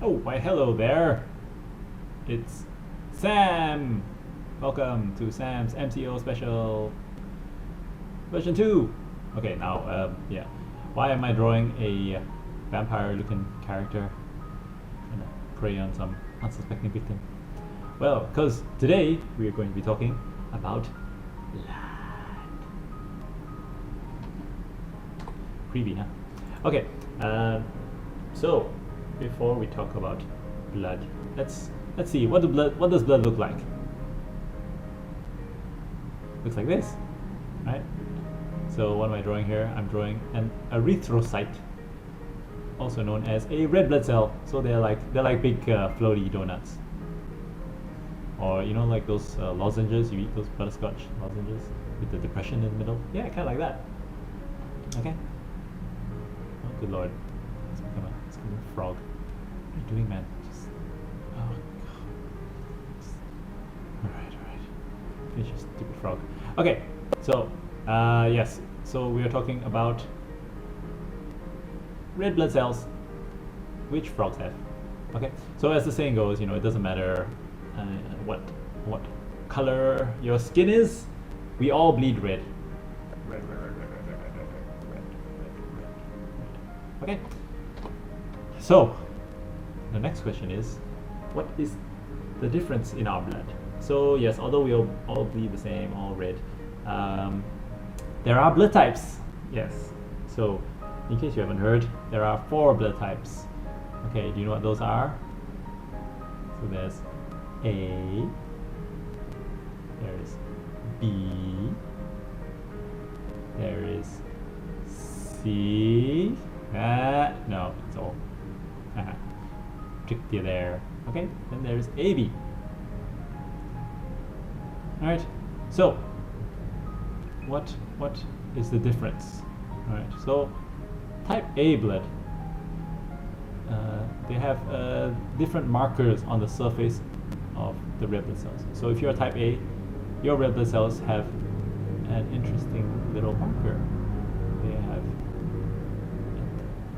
Oh, why hello there. It's Sam. Welcome to Sam's MCO special version 2. Okay, now, yeah. Why am I drawing a vampire-looking character and prey on some unsuspecting victim? Well, because today we are going to be talking about blood. Creepy, huh? Okay, so before we talk about blood, let's see what does blood look like. Looks like this, right? So what am I drawing here? I'm drawing an erythrocyte, also known as a red blood cell. So they're like big floaty donuts, or you know, like those lozenges you eat, those butterscotch lozenges with the depression in the middle. Yeah, kind of like that. Okay. Oh, good lord, it's become a frog. What are you doing, man? Just oh god. All right. Finish your stupid frog. Okay, so yes. So we are talking about red blood cells, which frogs have. Okay, so as the saying goes, you know, it doesn't matter what color your skin is, we all bleed red. Red. Okay. So the next question is, what is the difference in our blood? So yes, although we all bleed the same, all red, there are blood types. Yes. So in case you haven't heard, there are 4 blood types. Okay, do you know what those are? So there's A, there is B, there is C. No, it's all tricked you there. Okay, then there's AB. Alright, so what is the difference? Alright, so type A blood, they have different markers on the surface of the red blood cells. So if you're type A, your red blood cells have an interesting little marker. They have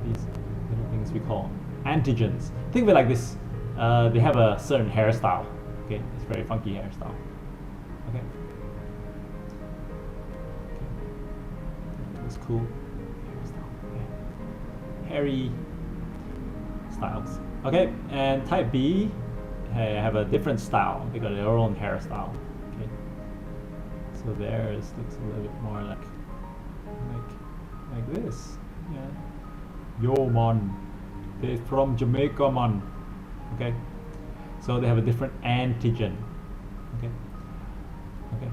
these little things we call antigens. Think of it like this. They have a certain hairstyle. Okay, it's a very funky hairstyle. Okay. That's cool. Hairstyle. Okay. Hairy styles. Okay, and type B have a different style. They got their own hairstyle. Okay. So theirs looks a little bit more like this. Yeah. Yo man, they're from Jamaica man. Okay. So they have a different antigen. Okay. Okay,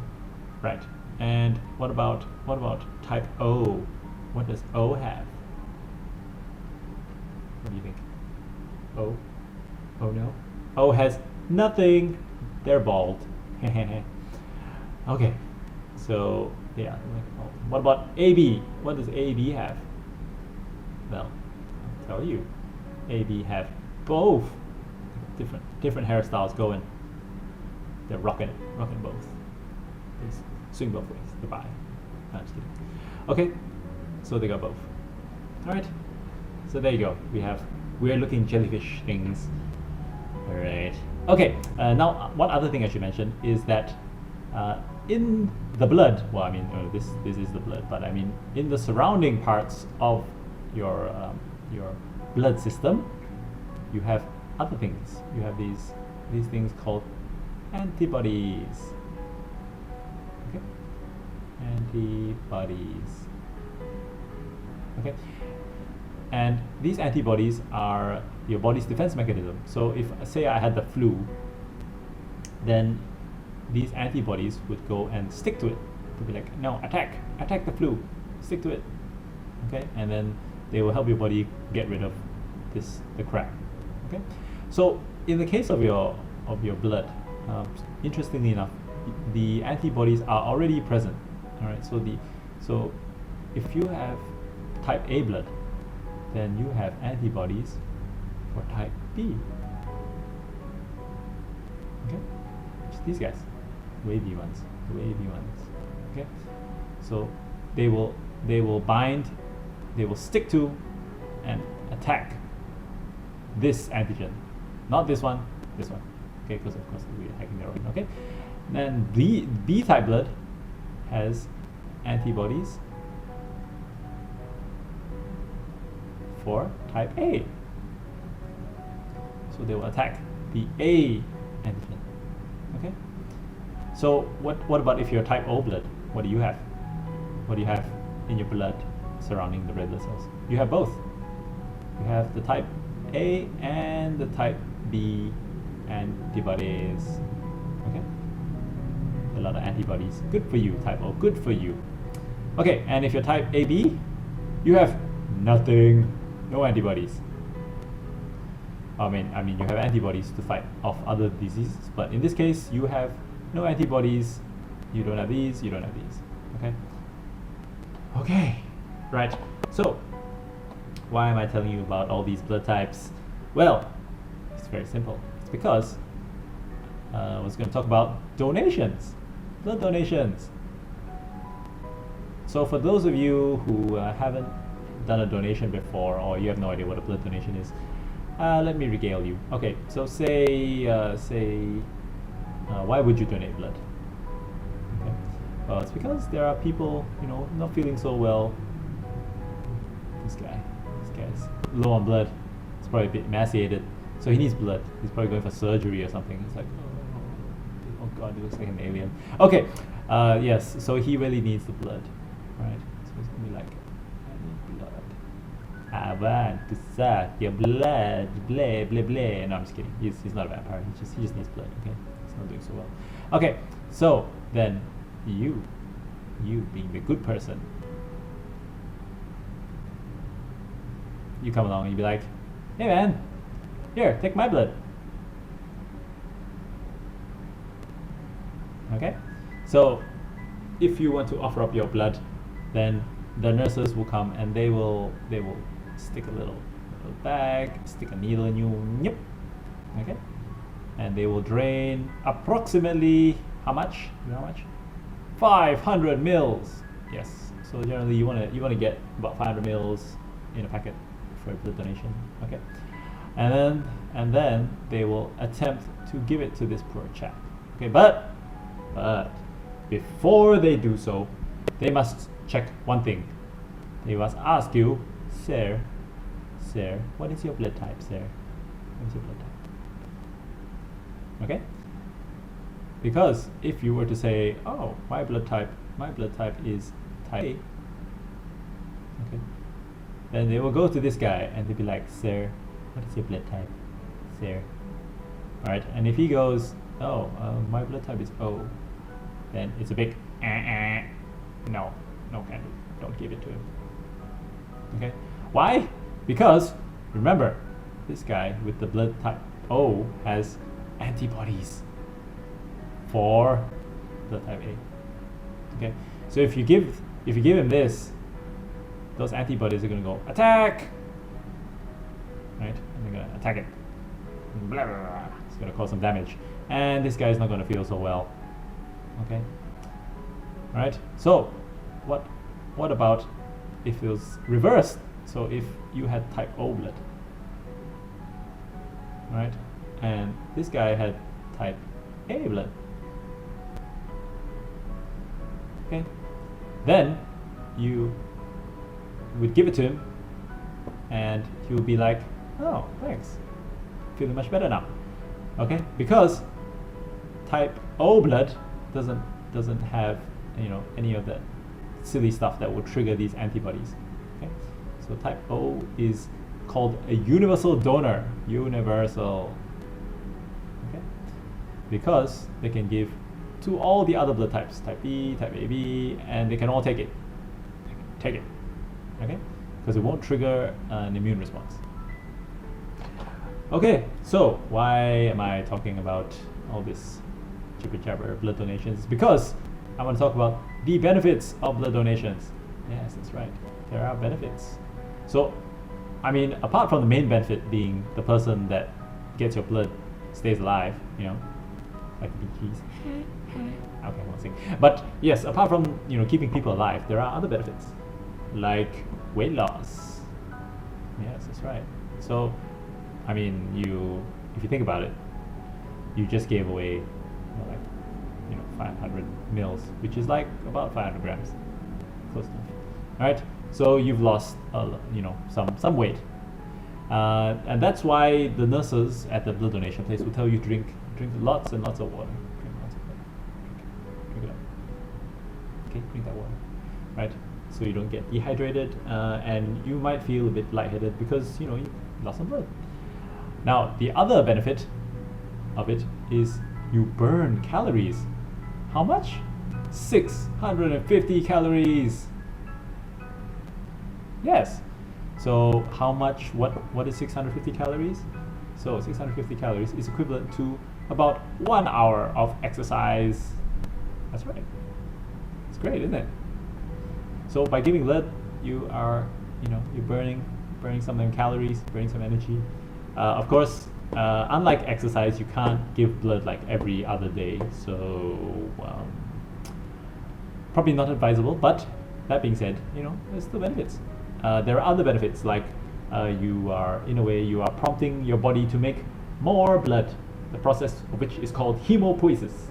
right. And what about type O? What does O have? What do you think? O? Oh no? O has nothing. They're bald. Okay. So yeah. What about AB? What does AB have? Well, I'll tell you. AB have both. Different hairstyles going. They're rocking both. They swing both ways. Goodbye. No, just kidding. Okay, so they got both. All right. So there you go. We have weird-looking jellyfish things. All right. Okay. Now, one other thing I should mention is that in the blood. Well, I mean, this is the blood, but I mean in the surrounding parts of your blood system, you have other things. You have these things called antibodies. Okay, antibodies. Okay, and these antibodies are your body's defense mechanism. So if say I had the flu, then these antibodies would go and stick to it. To be like, no, attack the flu, stick to it. Okay, and then they will help your body get rid of the crap. Okay, so in the case of your blood, interestingly enough, the antibodies are already present. All right, so if you have type A blood, then you have antibodies for type B. Okay, it's these guys, wavy ones. Okay, so they will bind, they will stick to and attack this antigen, not this one, this one. Okay, because of course we're hacking their organ. Okay, then B type blood has antibodies for type A. So they will attack the A antigen. Okay. So what about if you're type O blood? What do you have? What do you have in your blood surrounding the red blood cells? You have both. You have the type A and the type B antibodies. Okay. A lot of antibodies. Good for you, type O. Good for you. Okay, and if you're type AB, you have nothing. No antibodies. I mean you have antibodies to fight off other diseases, but in this case you have no antibodies. You don't have these, you don't have these. Okay? Okay. Right. So why am I telling you about all these blood types? Well, it's very simple. It's because I was going to talk about donations. Blood donations. So for those of you who haven't done a donation before, or you have no idea what a blood donation is, let me regale you. Okay, so say why would you donate blood? Okay. Well, it's because there are people, not feeling so well. This guy's low on blood. He's probably a bit emaciated, so he needs blood. He's probably going for surgery or something. It's like, oh god, he looks like an alien. Okay, yes, so he really needs the blood, right? So he's gonna be like, I need blood. I want to suck your blood, blah blah blah. No, I'm just kidding. He's not a vampire. He just needs blood. Okay, he's not doing so well. Okay, so then you being the good person, you come along and you be like, hey man, here, take my blood. Okay, so if you want to offer up your blood, then the nurses will come and they will stick a little bag, stick a needle in you. Yep. Okay, and they will drain approximately how much? You know how much? 500 mils. Yes. So generally you want to get about 500 mils in a packet for a blood donation. Okay, and then they will attempt to give it to this poor chap. Okay, but before they do so, they must check one thing. They must ask you, sir, what is your blood type, sir? What is your blood type? Okay? Because if you were to say, oh, my blood type is type A, okay, then they will go to this guy and they'll be like, sir, what is your blood type, sir? Alright, and if he goes, oh, my blood type is O, then it's a big no, can do. Don't give it to him. Okay? Why? Because remember, this guy with the blood type O has antibodies for blood type A. Okay? So if you give him this, those antibodies are gonna go attack! Right? And they're gonna attack it. Blah, blah, blah. It's gonna cause some damage. And this guy is not gonna feel so well. Okay? Right? So what about if it was reversed? So if you had type O blood, right, and this guy had type A blood, okay, then you would give it to him and he would be like, oh, thanks, feeling much better now. Okay, because type O blood doesn't have any of that silly stuff that will trigger these antibodies. Okay, so type O is called a universal donor. Universal. Okay, because they can give to all the other blood types, type B, type AB, and they can all take it. Take it. Okay, because it won't trigger an immune response. Okay, so why am I talking about all this jibber jabber blood donations? Because I want to talk about the benefits of blood donations. Yes, that's right. There are benefits. So, I mean, apart from the main benefit being the person that gets your blood stays alive, like the Bee Gees. Okay, I won't sing. But yes, apart from keeping people alive, there are other benefits, like weight loss. Yes, that's right. So, I mean, if you think about it, you just gave away 500 mils, which is like about 500 grams, close enough. All right, so you've lost some weight, and that's why the nurses at the blood donation place will tell you drink lots and lots of water. Drink lots of water. Drink it up. Okay, drink that water, right? So you don't get dehydrated, and you might feel a bit lightheaded because you lost some blood. Now the other benefit of it is you burn calories. How much? 650 calories. Yes. So how much? What is 650 calories? So 650 calories is equivalent to about 1 hour of exercise. That's right. It's great, isn't it? So by giving blood, you are you're burning some calories, burning some energy. Of course, unlike exercise, you can't give blood like every other day, so probably not advisable. But that being said, there's still benefits. There are other benefits like you are prompting your body to make more blood, the process of which is called hemopoiesis.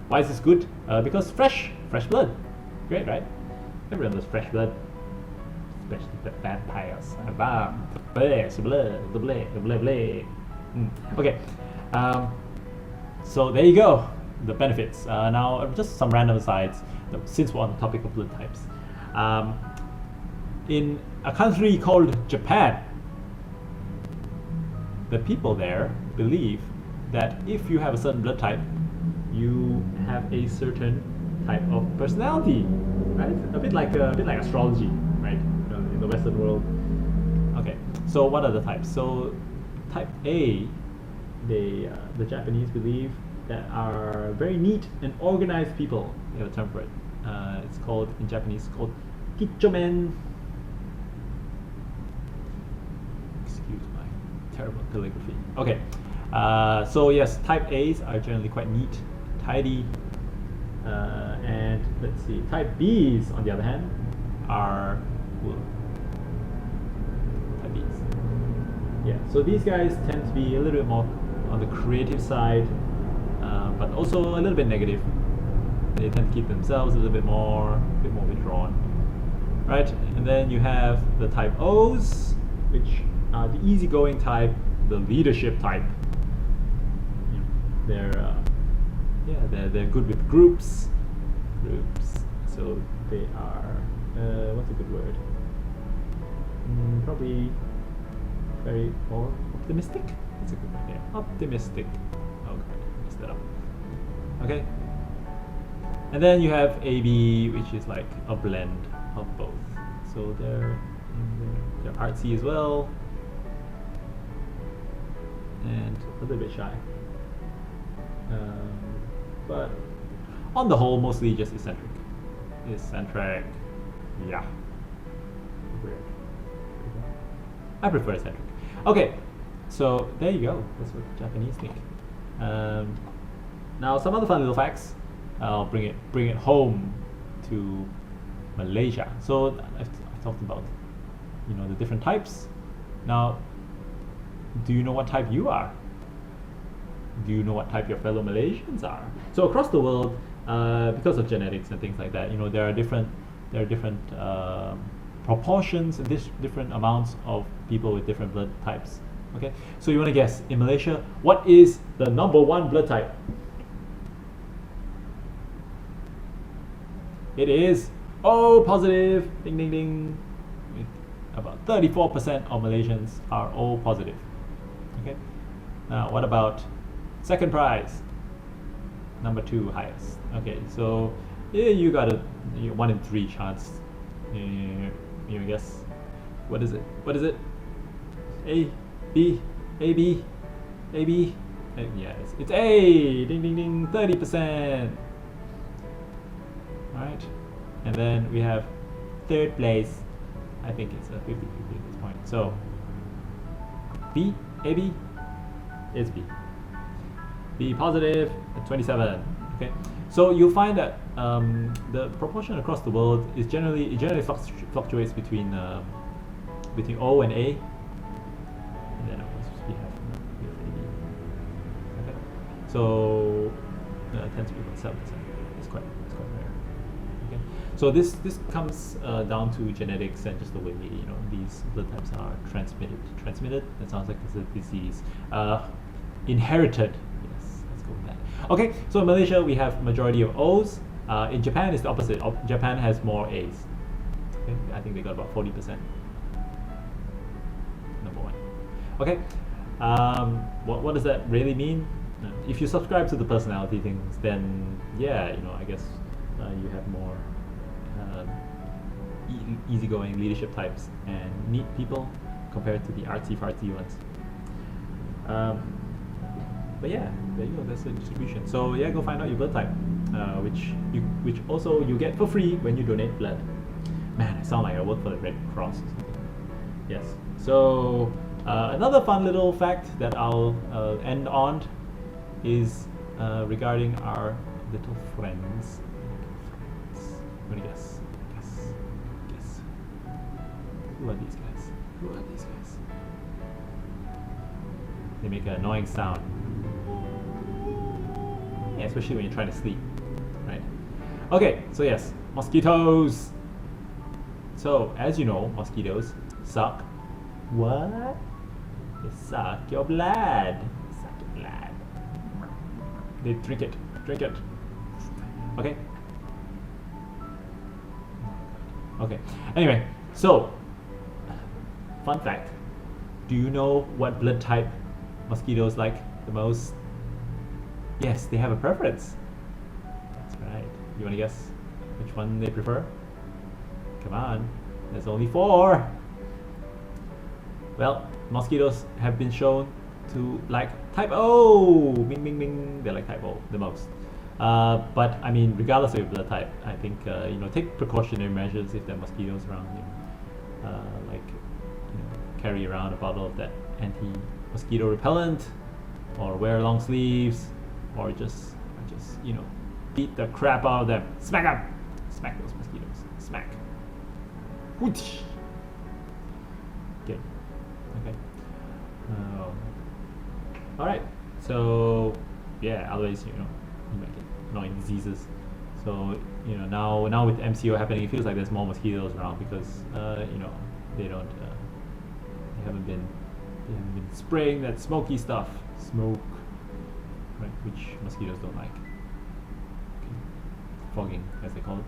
Why is this good? Because fresh blood, great, right? Everyone loves fresh blood, especially the vampires. Okay, so there you go, the benefits. Now just some random asides, since we're on the topic of blood types. In a country called Japan, the people there believe that if you have a certain blood type, you have a certain type of personality, right? A bit like astrology, right? In the Western world. Okay, so what are the types? So type A, the Japanese believe that are very neat and organized people. They have a term for it. It's called, in Japanese, kichomen. Excuse my terrible calligraphy. Okay, so yes, type A's are generally quite neat, tidy, and let's see, type B's on the other hand are type B's. Yeah, so these guys tend to be a little bit more on the creative side, but also a little bit negative. They tend to keep themselves a little bit more withdrawn, right? And then you have the type O's, which are the easygoing type, the leadership type. They're good with groups. So they are what's a good word? Probably very more optimistic. That's a good word. Yeah, optimistic. Oh god, I messed that up. Okay. And then you have AB, which is like a blend of both. So they're artsy as well, and a little bit shy. But on the whole, mostly just eccentric. Yeah. Weird. I prefer eccentric. Okay, so there you go. That's what the Japanese think. Now some other fun little facts. I'll bring it home to Malaysia. So I've talked about the different types. Now, do you know what type you are? Do you know what type your fellow Malaysians are? So across the world, because of genetics and things like that, there are different proportions and different amounts of people with different blood types. Okay, so you want to guess, in Malaysia, what is the number one blood type? It is O positive. Ding ding ding. About 34% of Malaysians are O positive. Okay. Now, what about second prize? Number 2 highest. Okay, so you got a 1 in 3 chance. You guess. What is it? A, B, A, B, A, B. Yeah, it's A. Ding ding ding. 30%. Right, and then we have third place. I think it's a 50-50 at this point. So B, AB, is B. B positive at 27. Okay, so you'll find that the proportion across the world is generally fluctuates between O and A, and then of course we have AB. So tends to be about 7%. It's quite rare. Okay, so this comes down to genetics and just the way these blood types are transmitted. Transmitted. That sounds like it's a disease. Inherited. Yes, let's go with that. Okay, so in Malaysia we have majority of O's. In Japan it's the opposite. Japan has more A's. Okay, I think they got about 40%. Number one. Okay, what does that really mean? If you subscribe to the personality things, then yeah, I guess you have more easygoing leadership types and neat people compared to the artsy-fartsy ones. But yeah, there you go. That's the distribution. So yeah, go find out your blood type, which also you get for free when you donate blood. Man, I sound like I work for the Red Cross or something. Yes. So another fun little fact that I'll end on is regarding our little friends. I'm gonna guess. Who are these guys? They make an annoying sound. Yeah, especially when you're trying to sleep, right? Okay, so yes, mosquitoes. So as you know, mosquitoes suck. What? They suck your blood. They drink it. Okay. Anyway, so fun fact. Do you know what blood type mosquitoes like the most? Yes, they have a preference. That's right. You want to guess which one they prefer? Come on. There's only 4. Well, mosquitoes have been shown to like type O. Bing bing bing. They like type O the most. But I mean, regardless of your blood type, I think take precautionary measures if there are mosquitoes around you. Carry around a bottle of that anti-mosquito repellent, or wear long sleeves, or just beat the crap out of them. Smack them. Smack those mosquitoes. Smack. Whoosh. Good. Okay. All right. So yeah, otherwise you might get annoying diseases. So now with MCO happening, it feels like there's more mosquitoes around because they haven't been spraying that smoky stuff, right? Which mosquitoes don't like. Okay. Fogging, as they call it.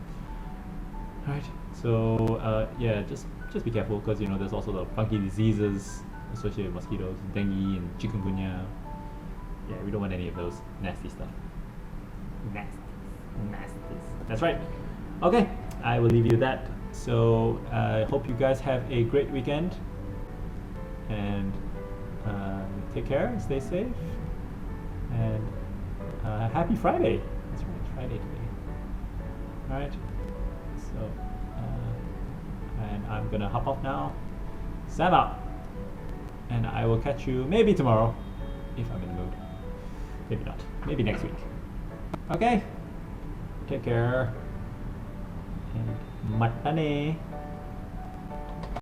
All right. So yeah, just be careful because there's also the funky diseases associated with mosquitoes, dengue and chikungunya. Yeah, we don't want any of those nasty stuff. Nasty. That's right. Okay, I will leave you with that. So I hope you guys have a great weekend, and take care and stay safe, and happy Friday. That's right, it's Friday today. Alright, so and I'm gonna hop off now. Sign out, and I will catch you maybe tomorrow if I'm in the mood. Maybe not, maybe next week. Okay, take care, and matane.